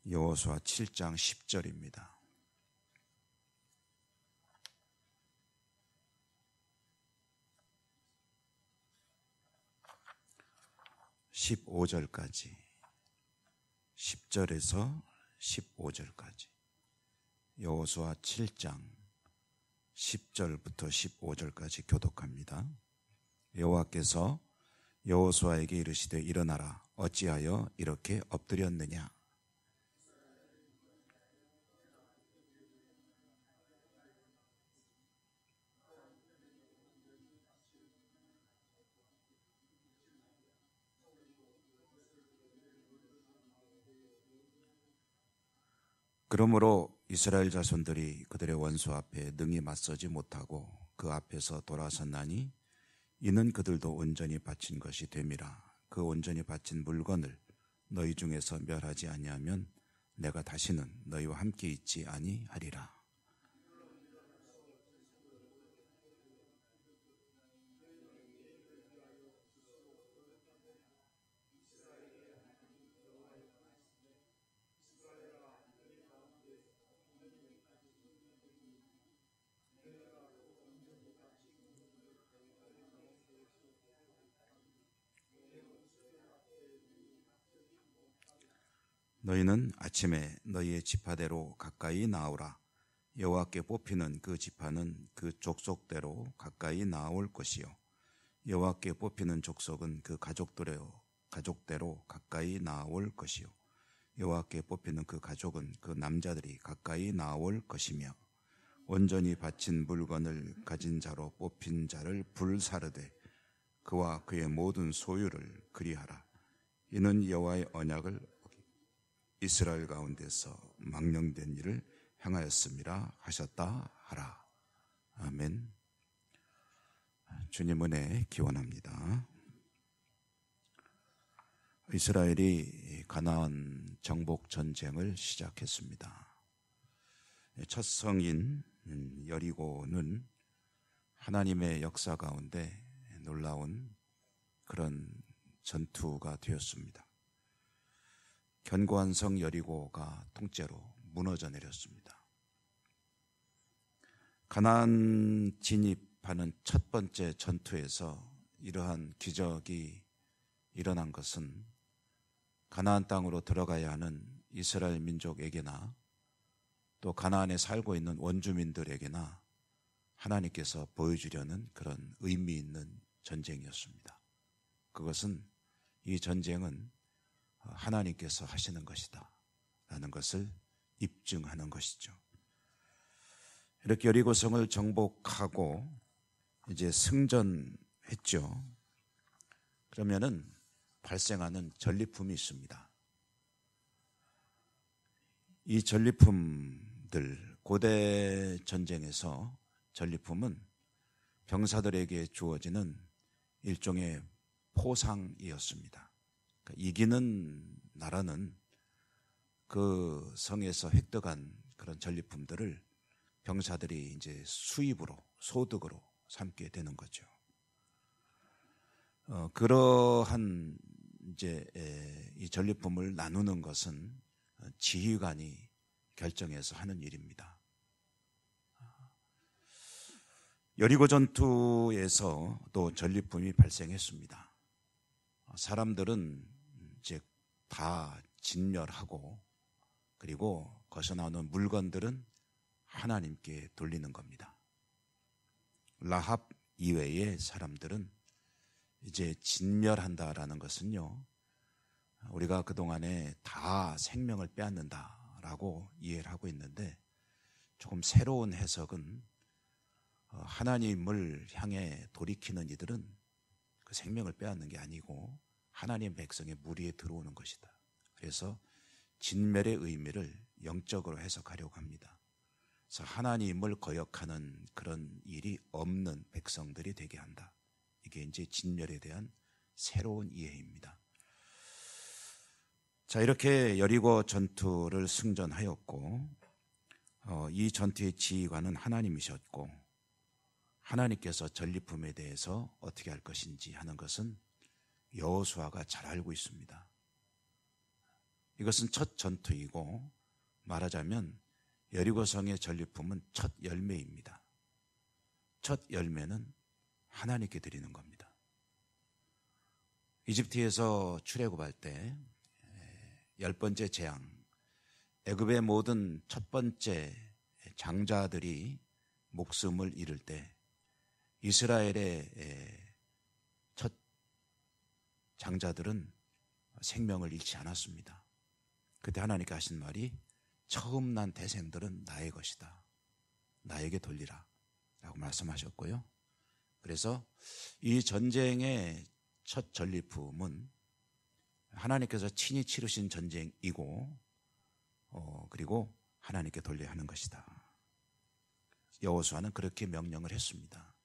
여호수아 7장 10절입니다. (15절까지) 10절에서 15절까지 여호수아 7장 10절부터 15절까지 교독합니다. 여호와께서 여호수아에게 이르시되 일어나라. 어찌하여 이렇게 엎드렸느냐. 그러므로 이스라엘 자손들이 그들의 원수 앞에 능히 맞서지 못하고 그 앞에서 돌아섰나니 이는 그들도 온전히 바친 것이 됨이라. 그 온전히 바친 물건을 너희 중에서 멸하지 아니하면 내가 다시는 너희와 함께 있지 아니하리라. 너희는 아침에 너희의 지파대로 가까이 나오라. 여호와께 뽑히는 그 지파는 그 족속대로 가까이 나올 것이요 여호와께 뽑히는 족속은 그 가족대로 가까이 나올 것이요 여호와께 뽑히는 그 가족은 그 남자들이 가까이 나올 것이며 온전히 바친 물건을 가진 자로 뽑힌 자를 불사르되 그와 그의 모든 소유를 그리하라. 이는 여호와의 언약을 이스라엘 가운데서 망령된 일을 행하였음이라 하셨다 하라. 아멘. 주님 은혜 기원합니다. 이스라엘이 가나안 정복 전쟁을 시작했습니다. 첫 성인 여리고는 하나님의 역사 가운데 놀라운 그런 전투가 되었습니다. 견고한 성 여리고가 통째로 무너져 내렸습니다. 가나안 진입하는 첫 번째 전투에서 이러한 기적이 일어난 것은 가나안 땅으로 들어가야 하는 이스라엘 민족에게나 또 가나안에 살고 있는 원주민들에게나 하나님께서 보여주려는 그런 의미 있는 전쟁이었습니다. 그것은 이 전쟁은 하나님께서 하시는 것이다 라는 것을 입증하는 것이죠. 이렇게 여리고성을 정복하고 이제 승전했죠. 그러면은 발생하는 전리품이 있습니다. 이 전리품들, 고대 전쟁에서 전리품은 병사들에게 주어지는 일종의 포상이었습니다. 이기는 나라는 그 성에서 획득한 그런 전리품들을 병사들이 이제 수입으로, 소득으로 삼게 되는 거죠. 그러한 이제 이 전리품을 나누는 것은 지휘관이 결정해서 하는 일입니다. 여리고 전투에서 또 전리품이 발생했습니다. 사람들은 이제 다 진멸하고 그리고 거기서 나오는 물건들은 하나님께 돌리는 겁니다. 라합 이외의 사람들은 이제 진멸한다라는 것은요, 우리가 그동안에 다 생명을 빼앗는다라고 이해를 하고 있는데 조금 새로운 해석은 하나님을 향해 돌이키는 이들은 그 생명을 빼앗는 게 아니고 하나님 백성의 무리에 들어오는 것이다. 그래서 진멸의 의미를 영적으로 해석하려고 합니다. 그래서 하나님을 거역하는 그런 일이 없는 백성들이 되게 한다. 이게 이제 진멸에 대한 새로운 이해입니다. 자, 이렇게 여리고 전투를 승전하였고 이 전투의 지휘관은 하나님이셨고 하나님께서 전리품에 대해서 어떻게 할 것인지 하는 것은 여호수아가 잘 알고 있습니다. 이것은 첫 전투이고 말하자면 여리고성의 전리품은 첫 열매입니다. 첫 열매는 하나님께 드리는 겁니다. 이집트에서 출애굽할 때 10번째 재앙, 애굽의 모든 첫 번째 장자들이 목숨을 잃을 때 이스라엘의 첫 장자들은 생명을 잃지 않았습니다. 그때 하나님께 하신 말이 처음 난 태생들은 나의 것이다. 나에게 돌리라 라고 말씀하셨고요. 그래서 이 전쟁의 첫 전리품은 하나님께서 친히 치르신 전쟁이고 그리고 하나님께 돌려야 하는 것이다. 여호수아는 그렇게 명령을 했습니다.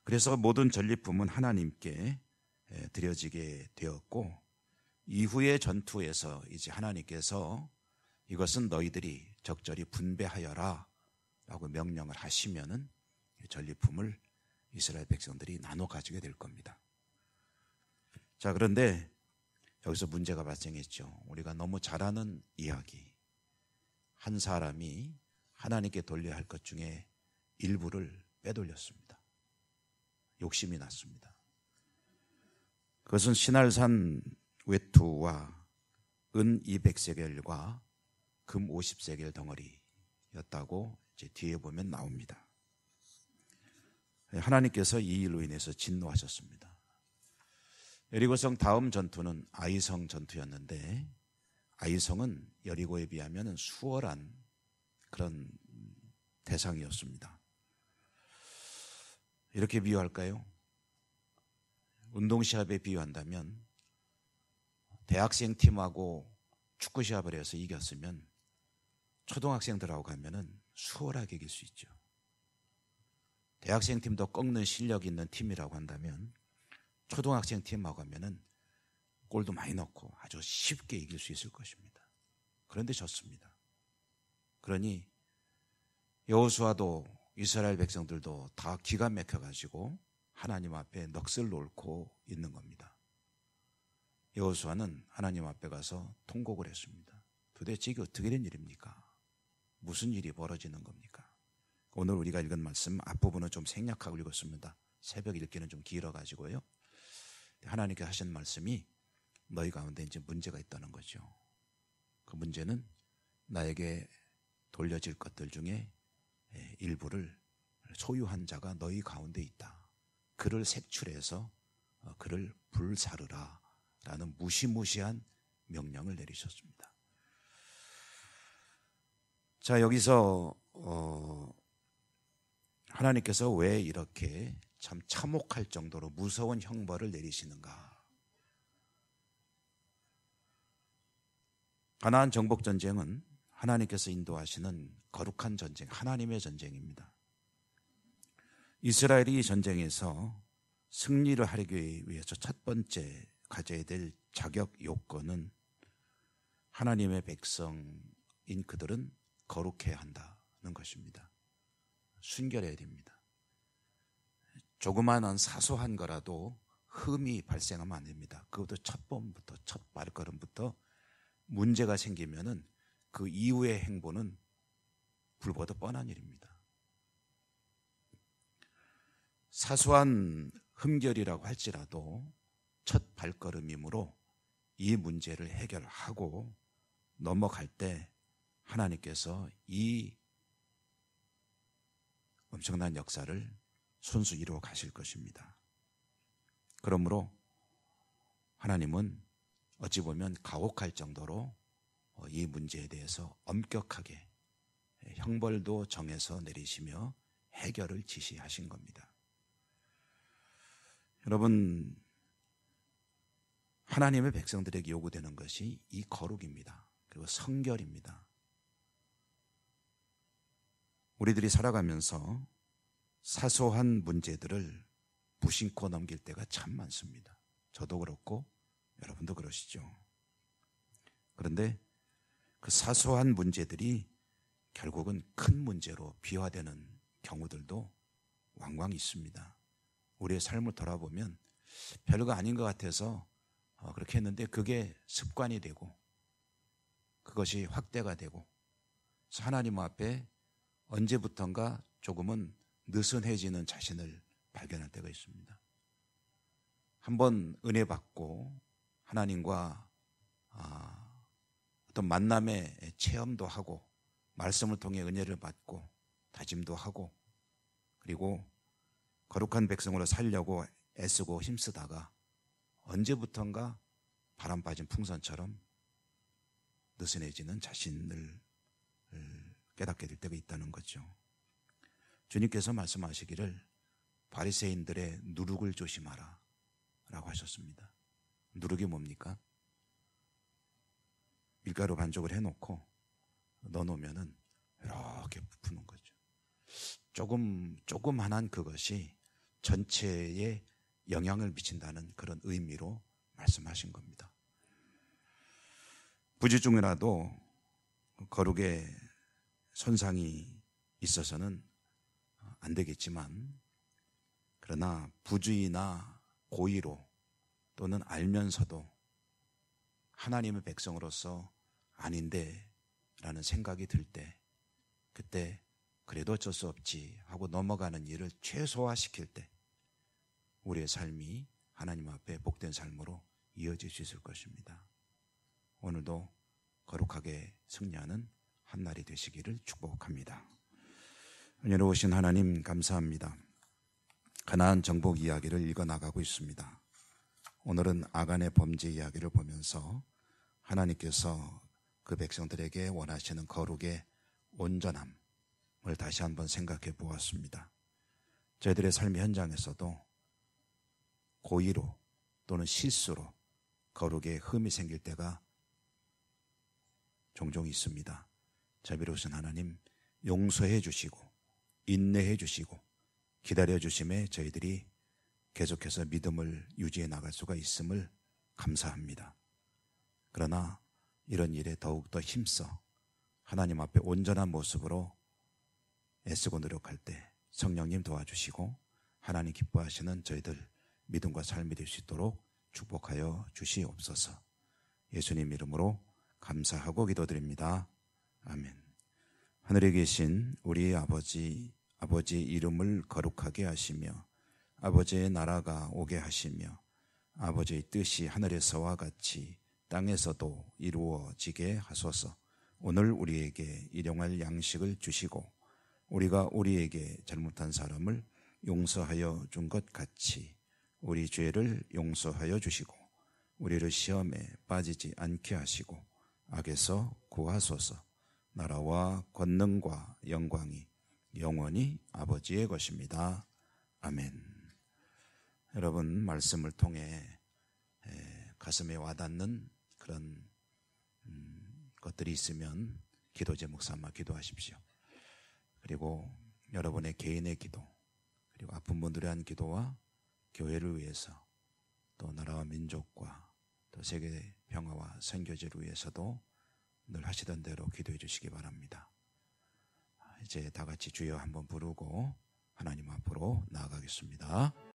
그래서 모든 전리품은 하나님께 드려지게 되었고 이후의 전투에서 이제 하나님께서 이것은 너희들이 적절히 분배하여라 라고 명령을 하시면은 전리품을 이스라엘 백성들이 나눠 가지게 될 겁니다. 자, 그런데 여기서 문제가 발생했죠. 우리가 너무 잘 아는 이야기. 한 사람이 하나님께 돌려야 할 것 중에 일부를 빼돌렸습니다. 욕심이 났습니다. 그것은 신할산 외투와 은 200세겔과 금 50세겔 덩어리였다고 이제 뒤에 보면 나옵니다. 하나님께서 이 일로 인해서 진노하셨습니다. 여리고성 다음 전투는 아이성 전투였는데 아이성은 여리고에 비하면 수월한 그런 대상이었습니다. 이렇게 비유할까요? 운동시합에 비유한다면 대학생 팀하고 축구시합을 해서 이겼으면 초등학생들하고 가면은 수월하게 이길 수 있죠. 대학생 팀도 꺾는 실력 있는 팀이라고 한다면 초등학생 팀하고 가면은 골도 많이 넣고 아주 쉽게 이길 수 있을 것입니다. 그런데 졌습니다. 그러니 여호수아도 이스라엘 백성들도 다 기가 막혀가지고 하나님 앞에 넋을 놓고 있는 겁니다. 여호수아는 하나님 앞에 가서 통곡을 했습니다. 도대체 이게 어떻게 된 일입니까? 무슨 일이 벌어지는 겁니까? 오늘 우리가 읽은 말씀 앞부분은 좀 생략하고 읽었습니다. 새벽 읽기는 좀 길어가지고요. 하나님께 하신 말씀이 너희 가운데 이제 문제가 있다는 거죠. 그 문제는 나에게 돌려질 것들 중에 일부를 소유한 자가 너희 가운데 있다. 그를 색출해서 그를 불사르라 라는 무시무시한 명령을 내리셨습니다. 자, 여기서 하나님께서 왜 이렇게 참 참혹할 정도로 무서운 형벌을 내리시는가? 가나안 정복 전쟁은 하나님께서 인도하시는 거룩한 전쟁, 하나님의 전쟁입니다. 이스라엘이 이 전쟁에서 승리를 하기 위해서 첫 번째 가져야 될 자격 요건은 하나님의 백성인 그들은 거룩해야 한다는 것입니다. 순결해야 됩니다. 조그마한 사소한 거라도 흠이 발생하면 안 됩니다. 그것도 첫 번부터, 첫 발걸음부터 문제가 생기면은 그 이후의 행보는 불보다 뻔한 일입니다. 사소한 흠결이라고 할지라도 첫 발걸음이므로 이 문제를 해결하고 넘어갈 때 하나님께서 이 엄청난 역사를 손수 이루어 가실 것입니다. 그러므로 하나님은 어찌 보면 가혹할 정도로 이 문제에 대해서 엄격하게 형벌도 정해서 내리시며 해결을 지시하신 겁니다. 여러분, 하나님의 백성들에게 요구되는 것이 이 거룩입니다. 그리고 성결입니다. 우리들이 살아가면서 사소한 문제들을 무심코 넘길 때가 참 많습니다. 저도 그렇고 여러분도 그러시죠. 그런데 그 사소한 문제들이 결국은 큰 문제로 비화되는 경우들도 왕왕 있습니다. 우리의 삶을 돌아보면 별거 아닌 것 같아서 그렇게 했는데 그게 습관이 되고 그것이 확대가 되고 하나님 앞에 언제부턴가 조금은 느슨해지는 자신을 발견할 때가 있습니다. 한번 은혜 받고 하나님과 어떤 만남의 체험도 하고 말씀을 통해 은혜를 받고 다짐도 하고 그리고 거룩한 백성으로 살려고 애쓰고 힘쓰다가 언제부턴가 바람 빠진 풍선처럼 느슨해지는 자신을 깨닫게 될 때가 있다는 거죠. 주님께서 말씀하시기를 바리새인들의 누룩을 조심하라 라고 하셨습니다. 누룩이 뭡니까? 밀가루 반죽을 해놓고 넣어놓으면은 이렇게 부푸는 거죠. 조그만한 그것이 전체에 영향을 미친다는 그런 의미로 말씀하신 겁니다. 부지 중이라도 거룩에 손상이 있어서는 안 되겠지만 그러나 부주의나 고의로 또는 알면서도 하나님의 백성으로서 아닌데 라는 생각이 들 때 그때 그래도 어쩔 수 없지 하고 넘어가는 일을 최소화시킬 때 우리의 삶이 하나님 앞에 복된 삶으로 이어질 수 있을 것입니다. 오늘도 거룩하게 승리하는 한 날이 되시기를 축복합니다. 은혜로우신 하나님 감사합니다. 가나안 정복 이야기를 읽어나가고 있습니다. 오늘은 아간의 범죄 이야기를 보면서 하나님께서 그 백성들에게 원하시는 거룩의 온전함을 다시 한번 생각해 보았습니다. 저희들의 삶의 현장에서도 고의로 또는 실수로 거룩에 흠이 생길 때가 종종 있습니다. 자비로우신 하나님 용서해 주시고 인내해 주시고 기다려 주심에 저희들이 계속해서 믿음을 유지해 나갈 수가 있음을 감사합니다. 그러나 이런 일에 더욱더 힘써 하나님 앞에 온전한 모습으로 애쓰고 노력할 때 성령님 도와주시고 하나님 기뻐하시는 저희들 믿음과 삶이 될 수 있도록 축복하여 주시옵소서. 예수님 이름으로 감사하고 기도드립니다. 아멘. 하늘에 계신 우리 아버지 이름을 거룩하게 하시며 아버지의 나라가 오게 하시며 아버지의 뜻이 하늘에서와 같이 땅에서도 이루어지게 하소서. 오늘 우리에게 일용할 양식을 주시고 우리가 우리에게 잘못한 사람을 용서하여 준 것 같이 우리 죄를 용서하여 주시고 우리를 시험에 빠지지 않게 하시고 악에서 구하소서. 나라와 권능과 영광이 영원히 아버지의 것입니다. 아멘. 여러분 말씀을 통해 가슴에 와닿는 그런 것들이 있으면 기도 제목 삼아 기도하십시오. 그리고 여러분의 개인의 기도 그리고 아픈 분들에 대한 기도와 교회를 위해서 또 나라와 민족과 또 세계 평화와 선교제를 위해서도 늘 하시던 대로 기도해 주시기 바랍니다. 이제 다 같이 주여 한번 부르고 하나님 앞으로 나아가겠습니다.